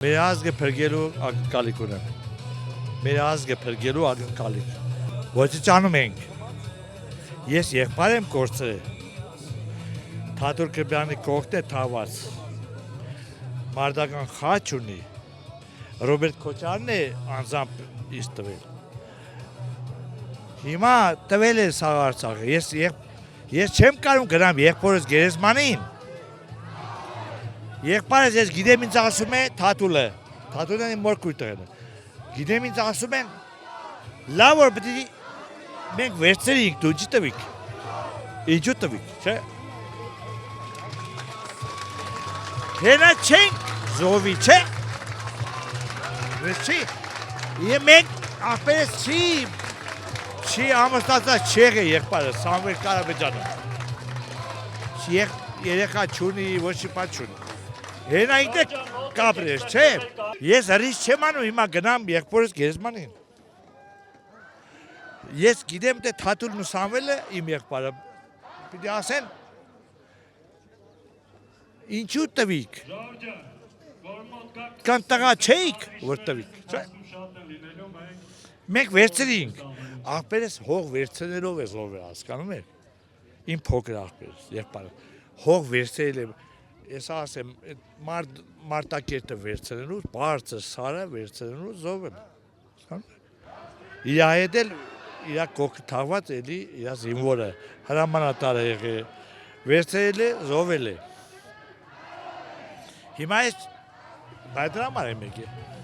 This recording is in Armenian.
Մեր ազգը փրկելու ակնկալիք ունեմ։ Մեր ազգը փրկելու ակնկալիք։ Ոչնչանում ենք։ Ես եղբայր եմ կորցրել։ Թաթուլ Կրպյանի կողքն է թաղված։ Մարտական խաչ ունի։ Ռոբերտ Քոչարյանն է անձամբ ինձ տվել։ Հիմա տվել է Սաղարցախը։ Ես չեմ կարող գնամ եղբորս գերեզմանին։ Եղբայրս ես գիտեմ ինձ ասում է Թաթուլը իմ մոր քույրտեղն է։ Գիտեմ ինձ ասում են լավ որ պիտի մենք վերցրեինք դու չի տվիք։ Ինչու տվիք, չէ։ Հենա չենք զովի, չէ։ Վերցի։ Եվ մենք ախպերս չի ամստացած չեղը եղբայրը Սամվել Կարապետյանը։ Երեխա չունի, ոչ մի բան չունի։ Հենա ինքն է կապրես, չէ։ Ես հրիշ չեմ անում հիմա գնամ եղբորս գերեզմանին։ Ես գիտեմ թե Թաթուլն ու Սամվելը իմ եղբայրը պիտի ասեն ինչու տվիք։ Կան տղա չէիք, որ տվիք, չէ։ Մենք վերցրեինք, ախպերս հող վերցնելով է զոհվել, հասկանում եք։ Իմ փոքր ախպերս, եղբայրը, հող վերցրել է, ես ասեմ, մարտակերտը վերցնելու, բարձր սարը վերցնելու զոհվել, հասկանում եք։ Իր հետ էլ իր կողքը թաղված էլի իր զինվորը հրամանատար է եղել, վերցրել է, զոհվել է։ Հիմա ես բայց դրա համար եմ եկել։